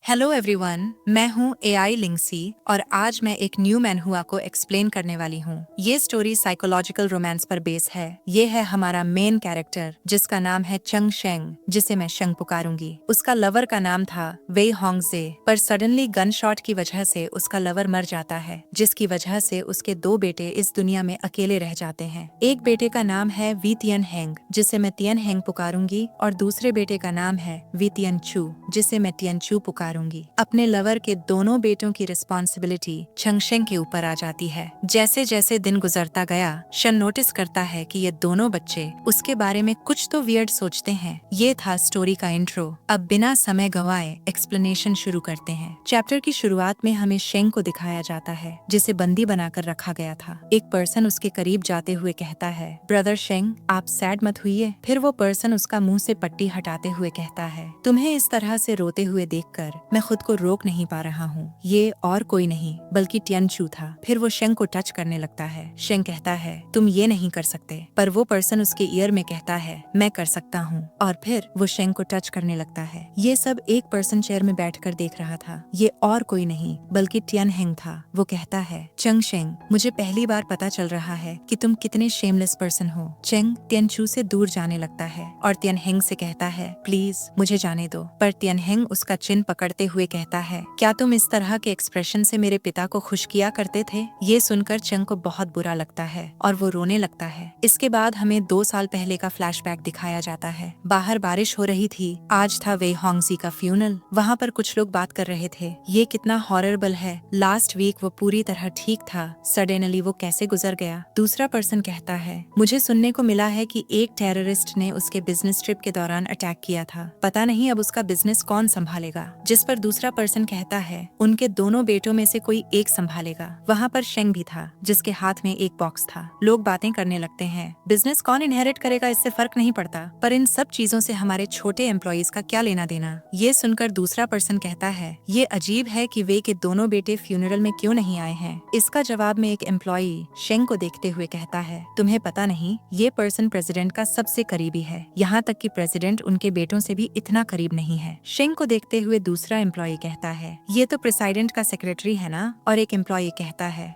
Hello everyone, मैं हूँ AI लिंगसी और आज मैं एक न्यू मैनहुआ को एक्सप्लेन करने वाली हूँ। ये स्टोरी साइकोलॉजिकल रोमांस पर बेस है। ये है हमारा मेन कैरेक्टर जिसका नाम है चंग शेंग, जिसे मैं शेंग पुकारूंगी। उसका लवर का नाम था वेई होंगजे, पर सडनली गन शॉट की वजह से उसका लवर मर जाता है, जिसकी वजह से उसके 2 बेटे इस दुनिया में अकेले रह जाते हैं। एक बेटे का नाम है वी तियन हेंग, जिसे मैं तियन हेंग पुकारूंगी, और दूसरे बेटे का नाम है वी तियन चू, जिसे मैं तियन चू पुकारूंगी। अपने लवर के दोनों बेटों की रिस्पॉन्सिबिलिटी चंगशेंग के ऊपर आ जाती है। जैसे जैसे दिन गुजरता गया, शन नोटिस करता है कि ये दोनों बच्चे उसके बारे में कुछ तो वियर्ड सोचते हैं। ये था स्टोरी का इंट्रो। अब बिना समय गंवाए एक्सप्लेनेशन शुरू करते हैं। चैप्टर की शुरुआत में हमें शेंग को दिखाया जाता है, जिसे बंदी बनाकर रखा गया था। एक पर्सन उसके करीब जाते हुए कहता है, ब्रदर शेंग, आप सैड मत हुइए। फिर वो पर्सन उसका मुंह से पट्टी हटाते हुए कहता है, तुम्हें इस तरह से रोते हुए देखकर मैं खुद को रोक नहीं पा रहा हूँ। ये और कोई नहीं बल्कि तियन चू था। फिर वो शेंग को टच करने लगता है। शेंग कहता है, तुम ये नहीं कर सकते, पर वो पर्सन उसके ईयर में कहता है, मैं कर सकता हूँ, और फिर वो शेंग को टच करने लगता है। ये सब एक पर्सन चेयर में बैठकर देख रहा था। ये और कोई नहीं बल्कि तियन हेंग था। वो कहता है, चंग शेंग, मुझे पहली बार पता चल रहा है कि तुम कितने शेमलेस पर्सन हो। चेंग तियन चू से दूर जाने लगता है और तियन हेंग से कहता है, प्लीज मुझे जाने दो। पर तियन हेंग उसका चिन पकड़ते हुए कहता है, क्या तुम इस तरह के एक्सप्रेशन से मेरे पिता को खुश किया करते थे? ये सुनकर चंग को बहुत बुरा लगता है और वो रोने लगता है। इसके बाद हमें 2 साल पहले का फ्लैशबैक दिखाया जाता है। बाहर बारिश हो रही थी। आज था वेई होंगजी का फ्यूनल। वहाँ पर कुछ लोग बात कर रहे थे, ये कितना हॉररेबल है। लास्ट वीक वो पूरी तरह ठीक था, सडनली वो कैसे गुजर गया? दूसरा पर्सन कहता है, मुझे सुनने को मिला है कि एक टेररिस्ट ने उसके बिजनेस ट्रिप के दौरान अटैक किया था। पता नहीं अब उसका बिजनेस कौन संभालेगा? जिस पर दूसरा पर्सन कहता है, उनके दोनों बेटों में से कोई एक संभालेगा। वहाँ पर शेंग भी था, जिसके हाथ में एक बॉक्स था। लोग बातें करने लगते हैं, बिजनेस कौन इनहेरिट करेगा इससे फर्क नहीं पड़ता, पर इन सब चीजों से हमारे छोटे एम्प्लॉइज का क्या लेना देना? ये सुनकर दूसरा पर्सन कहता है, ये अजीब है कि वे के दोनों बेटे फ्यूनरल में क्यों नहीं आए हैं। इसका जवाब में एक एम्प्लॉई शेंग को देखते हुए कहता है, तुम्हें पता नहीं, ये पर्सन प्रेसिडेंट का सबसे करीबी है, यहाँ तक कि प्रेसिडेंट उनके बेटों से भी इतना करीब नहीं है। शेंग को देखते हुए दूसरा एम्प्लॉई कहता है, ये तो प्रेसिडेंट का सेक्रेटरी है ना? और एक एम्प्लॉई कहता है,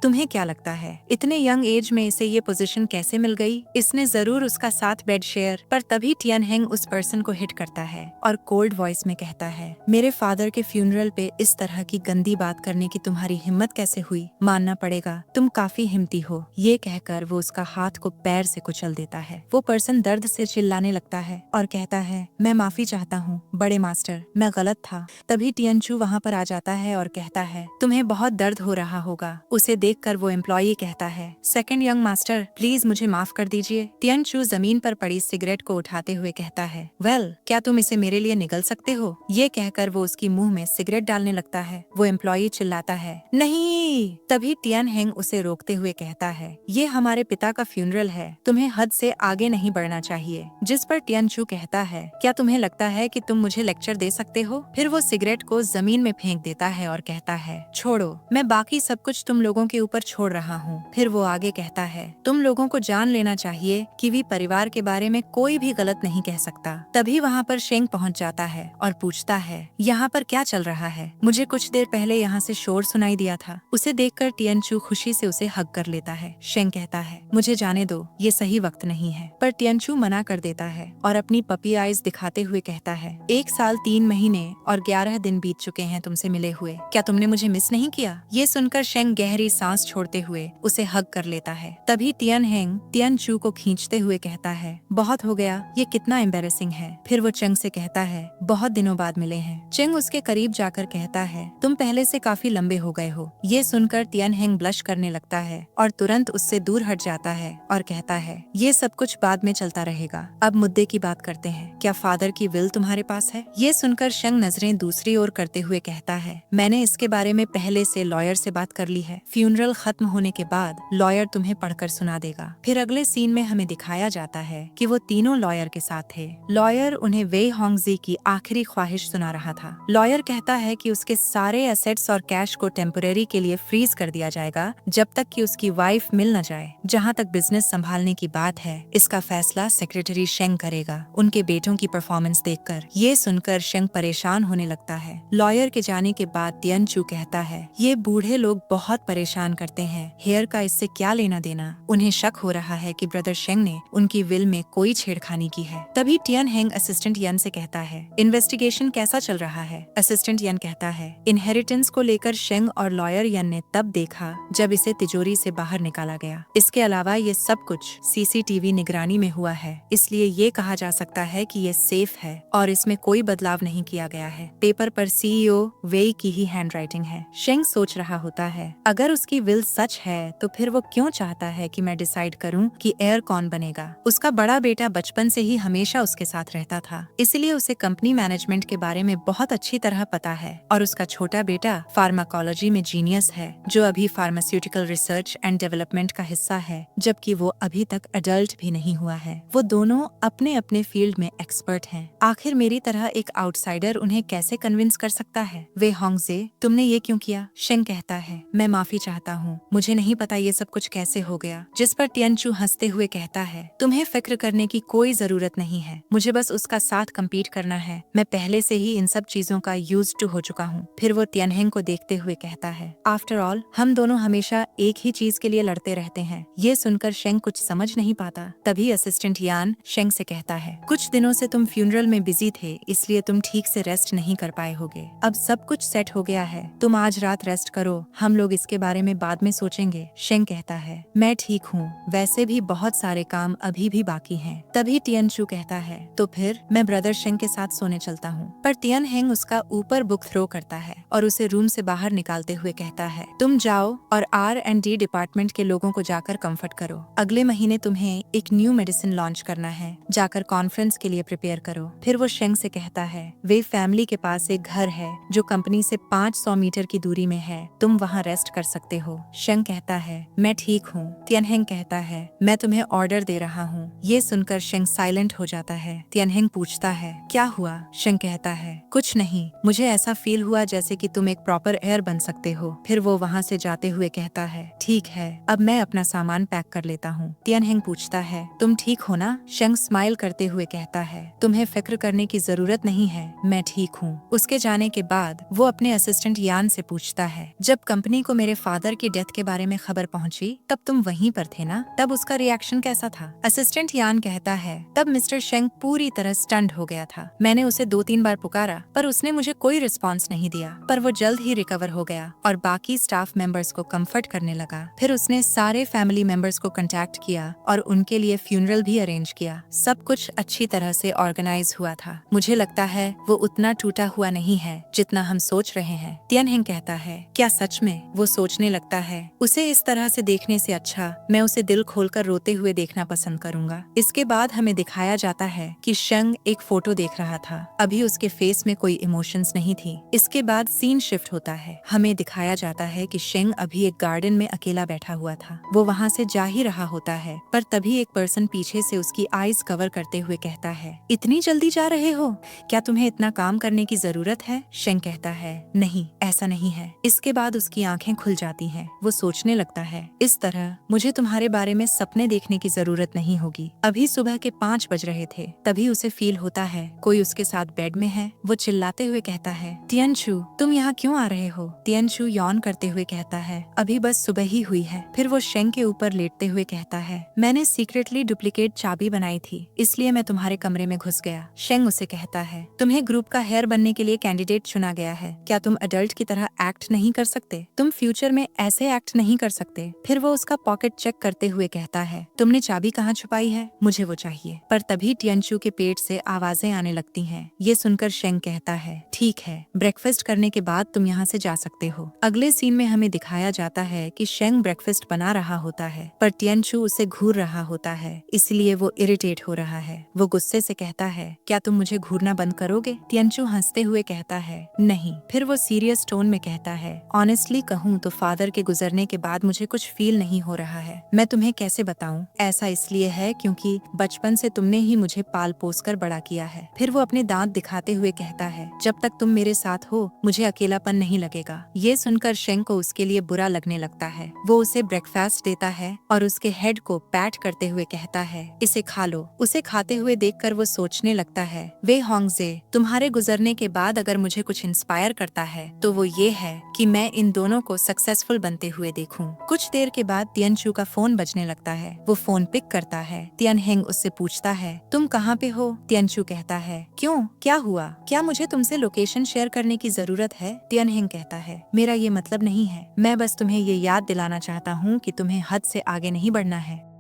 तुम्हें क्या लगता है इतने यंग एज में इसे ये पोजीशन कैसे मिल गई? इसने जरूर उसका साथ बेड शेयर। पर तभी तियन हेंग उस पर्सन को हिट करता है और कोल्ड वॉइस में कहता है, मेरे फादर के फ्यूनरल पे इस तरह की गंदी बात करने की तुम्हारी हिम्मत कैसे हुई? मानना पड़ेगा, तुम काफी हिम्मती हो। ये कहकर वो उसका हाथ को पैर से कुचल देता है। वो पर्सन दर्द से चिल्लाने लगता है और कहता है, मैं माफी चाहता हूँ बड़े मास्टर, मैं गलत था। तभी तियन चू वहाँ पर आ जाता है और कहता है, तुम्हें बहुत दर्द हो रहा होगा। उसे देखकर वो एम्प्लॉई कहता है, सेकंड यंग मास्टर, प्लीज मुझे माफ कर दीजिए। तियन चू जमीन पर पड़ी सिगरेट को उठाते हुए कहता है, वेल, क्या तुम इसे मेरे लिए निगल सकते हो? ये कहकर वो उसकी मुंह में सिगरेट डालने लगता है। वो एम्प्लॉई चिल्लाता है, नहीं। तभी तियन हेंग उसे रोकते हुए कहता है, ये हमारे पिता का फ्यूनरल है, तुम्हें हद से आगे नहीं बढ़ना चाहिए। जिस पर तियन चू कहता है, क्या तुम्हें लगता है कि तुम मुझे लेक्चर दे सकते हो? फिर वो सिगरेट को जमीन में फेंक देता है और कहता है, छोड़ो, मैं बाकी सब कुछ तुम लोगों के ऊपर छोड़ रहा हूँ। फिर वो आगे कहता है, तुम लोगों को जान लेना चाहिए कि वी परिवार के बारे में कोई भी गलत नहीं कह सकता। तभी वहाँ पर शेंग पहुँच जाता है और पूछता है, यहाँ पर क्या चल रहा है? मुझे कुछ देर पहले यहाँ से शोर सुनाई दिया था। उसे देखकर तियन चू खुशी से उसे हग कर लेता है। शेंग कहता है, मुझे जाने दो, ये सही वक्त नहीं है। पर तियन चू मना कर देता है और अपनी पपी आइज दिखाते हुए कहता है, 1 साल 3 महीने और 11 दिन बीत चुके हैं तुमसे मिले हुए, क्या तुमने मुझे मिस नहीं किया? ये सुनकर शेंग गहरी सांस छोड़ते हुए उसे हग कर लेता है। तभी तियन हेंग तियन चू को खींचते हुए कहता है, बहुत हो गया, ये कितना एम्बेरसिंग है। फिर वो चंग से कहता है, बहुत दिनों बाद मिले हैं। चंग उसके करीब जाकर कहता है, तुम पहले से काफी लंबे हो गए हो। ये सुनकर तियन हेंग ब्लश करने लगता है और तुरंत उससे दूर हट जाता है और कहता है, ये सब कुछ बाद में चलता रहेगा, अब मुद्दे की बात करते हैं। क्या फादर की विल तुम्हारे पास है? ये सुनकर शेंग नजरें दूसरी ओर करते हुए कहता है, मैंने इसके बारे में पहले से लॉयर से बात कर ली है। फ्यूनरल खत्म होने के बाद लॉयर तुम्हें पढ़कर सुना देगा। फिर अगले सीन में हमें दिखाया जाता है कि वो तीनों लॉयर के साथ थे। लॉयर उन्हें वेई होंगजी की आखिरी ख्वाहिश सुना रहा था। लॉयर कहता है कि उसके सारे एसेट्स और कैश को टेम्परेरी के लिए फ्रीज कर दिया जाएगा जब तक कि उसकी वाइफ मिल न जाए। जहाँ तक बिजनेस संभालने की बात है, इसका फैसला सेक्रेटरी शेंग करेगा उनके बेटों की परफॉर्मेंस देखकर। ये सुनकर शेंग परेशान होने लगता है। लॉयर के जाने के बाद तियनचू कहता है, ये बूढ़े लोग बहुत परेशान करते हैं, हेयर का इससे क्या लेना देना। उन्हें शक हो रहा है कि ब्रदर शेंग ने उनकी विल में कोई छेड़खानी की है। तभी टियन हेंग असिस्टेंट यन से कहता है, इन्वेस्टिगेशन कैसा चल रहा है। असिस्टेंट यन कहता है, इनहेरिटेंस को लेकर शेंग और लॉयर यन ने तब देखा जब इसे तिजोरी से बाहर निकाला गया। इसके अलावा ये सब कुछ सीसीटीवी निगरानी में हुआ है, इसलिए ये कहा जा सकता है कि ये सेफ है और इसमें कोई बदलाव नहीं किया गया है। पेपर पर सीईओ वेई की ही हैंडराइटिंग है। शेंग सोच रहा होता है, अगर उसकी विल सच है तो फिर वो क्यों चाहता है कि मैं डिसाइड करूं कि हेयर कौन बनेगा। उसका बड़ा बेटा बचपन से ही हमेशा उसके साथ रहता था, इसलिए उसे कंपनी मैनेजमेंट के बारे में बहुत अच्छी तरह पता है। और उसका छोटा बेटा फार्माकोलॉजी में जीनियस है, जो अभी फार्मास्यूटिकल रिसर्च एंड डेवलपमेंट का हिस्सा है, जबकि वो अभी तक अडल्ट भी नहीं हुआ है। वो दोनों अपने अपने फील्ड में एक्सपर्ट हैं। आखिर मेरी तरह एक आउटसाइडर उन्हें कैसे कन्विंस कर सकता है। वे होंगजे, तुमने ये क्यों किया? शेंग कहता है, मैं माफी चाहता हूँ, मुझे नहीं पता ये सब कुछ कैसे हो गया। जिस पर तियनचू हंसते हुए कहता है, तुम्हें फिक्र करने की कोई जरूरत नहीं है, मुझे बस उसका साथ कम्पीट करना है। मैं पहले से ही इन सब चीजों का यूज्ड टू हो चुका हूँ। फिर वो तियनहेंग को देखते हुए कहता है, आफ्टर ऑल हम दोनों हमेशा एक ही चीज के लिए लड़ते रहते हैं। ये सुनकर शेंग कुछ समझ नहीं पाता। तभी असिस्टेंट यान शेंग से कहता है, कुछ दिनों से तुम फ्यूनरल में बिजी थे, इसलिए तुम ठीक से रेस्ट नहीं कर पाए होगे। अब सब कुछ सेट हो गया है, तुम आज रात रेस्ट करो, हम लोग इसके बारे में बाद में सोचेंगे। शेंग कहता है, मैं ठीक हूँ, वैसे भी बहुत सारे काम अभी भी बाकी हैं। तभी तियनचू कहता है, तो फिर मैं ब्रदर शेंग के साथ सोने चलता हूँ। पर तियन हेंग उसका ऊपर बुक थ्रो करता है और उसे रूम से बाहर निकालते हुए कहता है, तुम जाओ और R&D डिपार्टमेंट के लोगों को जाकर कंफर्ट करो। अगले महीने तुम्हें एक न्यू मेडिसिन लॉन्च करना है, जाकर कॉन्फ्रेंस के लिए प्रिपेयर करो। फिर वो शेंग से कहता है, वे फैमिली के पास एक घर है जो कंपनी से 500 मीटर की दूरी में है, तुम वहाँ रेस्ट कर सकते हो। शेंग कहता है, मैं ठीक हूँ। तियनहेंग कहता है, मैं तुम्हें ऑर्डर दे रहा हूँ। ये सुनकर शेंग साइलेंट हो जाता है। तियनहेंग पूछता है, क्या हुआ? शेंग कहता है, कुछ नहीं, मुझे ऐसा फील हुआ जैसे कि तुम एक प्रॉपर एयर बन सकते हो। फिर वो वहाँ से जाते हुए कहता है, ठीक है, अब मैं अपना सामान पैक कर लेता हूँ। तियनहेंग पूछता है, तुम ठीक हो ना? शेंग स्माइल करते हुए कहता है, तुम्हें फिक्र करने की जरूरत नहीं है, मैं ठीक हूँ। उसके जाने के बाद वो अपने असिस्टेंट यान से पूछता है, जब कंपनी को मेरे फादर की डेथ के बारे में खबर पहुंची तब तुम वहीं पर थे ना? तब उसका रिएक्शन कैसा था? असिस्टेंट यान कहता है, तब मिस्टर शेंग पूरी तरह स्टंड हो गया था। मैंने उसे 2-3 बार पुकारा पर उसने मुझे कोई रिस्पॉन्स नहीं दिया, पर वो जल्द ही रिकवर हो गया और बाकी स्टाफ मेंबर्स को कंफर्ट करने लगा। फिर उसने सारे फैमिली मेंबर्स को कांटेक्ट किया और उनके लिए फ्यूनरल भी अरेंज किया। सब कुछ अच्छी तरह से ऑर्गेनाइज हुआ था। मुझे लगता है वो उतना टूटा हुआ नहीं है जितना हम सोच रहे हैं। तियनहेंग कहता है, क्या सच में? वो सोचने लगता है, उसे इस तरह से देखने से अच्छा मैं उसे दिल खोलकर रोते हुए देखना पसंद करूंगा। इसके बाद हमें दिखाया जाता है कि शेंग एक फोटो देख रहा था। अभी उसके फेस में कोई इमोशंस नहीं थी। इसके बाद सीन शिफ्ट होता है। हमें दिखाया जाता है कि शेंग अभी एक गार्डन में अकेला बैठा हुआ था। वो वहाँ से जा ही रहा होता है, पर तभी एक पर्सन पीछे से उसकी आईज कवर करते हुए कहता है, इतनी जल्दी जा रहे हो? क्या तुम्हें इतना काम करने की जरूरत है? शेंग कहता है, नहीं, ऐसा नहीं है। इसके बाद उसकी आंखें खुल जाती हैं। वो सोचने लगता है, इस तरह मुझे तुम्हारे बारे में सपने देखने की जरूरत नहीं होगी। अभी सुबह के 5 बज रहे थे। तभी उसे फील होता है कोई उसके साथ बेड में है। वो चिल्लाते हुए कहता है, तियनचू, तुम यहाँ क्यों आ रहे हो? तियनचू यौन करते हुए कहता है, अभी बस सुबह ही हुई है। फिर वो शेंग के ऊपर लेटते हुए कहता है, मैंने सीक्रेटली डुप्लीकेट चाबी बनाई थी, इसलिए मैं तुम्हारे कमरे में घुस गया। शेंग उसे कहता है, तुम्हें ग्रुप का हेयर बनने के लिए कैंडिडेट चुना गया है। क्या तुम अडल्ट की तरह एक्ट नहीं कर सकते? तुम फ्यूचर में ऐसे एक्ट नहीं कर सकते। फिर वो उसका पॉकेट चेक करते हुए कहता है, तुमने चाबी कहाँ छुपाई है? मुझे वो चाहिए। पर तभी तियनचू के पेट से आवाजें आने लगती हैं। ये सुनकर शेंग कहता है, ठीक है, ब्रेकफास्ट करने के बाद तुम यहाँ से जा सकते हो। अगले सीन में हमें दिखाया जाता है कि शेंग ब्रेकफास्ट बना रहा होता है, पर तियनचू उसे घूर रहा होता है, इसलिए वो इरिटेट हो रहा है। वो गुस्से से कहता है, क्या तुम मुझे घूरना बंद करोगे? तियनचू हंसते हुए कहता है, नहीं। फिर वो सीरियस टोन में कहता है, ऑनेस्टली कहूँ तो फादर के गुजरने के बाद मुझे कुछ फील नहीं हो रहा है। मैं तुम्हें कैसे बताऊँ? ऐसा इसलिए है क्योंकि बचपन से तुमने ही मुझे पाल पोस कर बड़ा किया है। फिर वो अपने दांत दिखाते हुए कहता है, जब तक तुम मेरे साथ हो मुझे अकेलापन नहीं लगेगा। ये सुनकर शेंग को उसके लिए बुरा लगने लगता है। वो उसे ब्रेकफास्ट देता है और उसके हेड को पैट करते हुए कहता है, इसे खा लो। उसे खाते हुए देखकर वो सोचने लगता है, वे होंगजे, तुम्हारे गुजरने करने के बाद अगर मुझे कुछ इंस्पायर करता है तो वो ये है कि मैं इन दोनों को सक्सेसफुल बनते हुए देखूं। कुछ देर के बाद तियनचू का फोन बजने लगता है। वो फोन पिक करता है। तियनहेंग उससे पूछता है, तुम कहाँ पे हो? तियनचू कहता है, क्यों, क्या हुआ? क्या मुझे तुमसे लोकेशन शेयर करने की जरूरत है? तियनहेंग कहता है, मेरा ये मतलब नहीं है, मैं बस तुम्हें ये याद दिलाना चाहता हूँ कि तुम्हें हद से आगे नहीं बढ़ना है।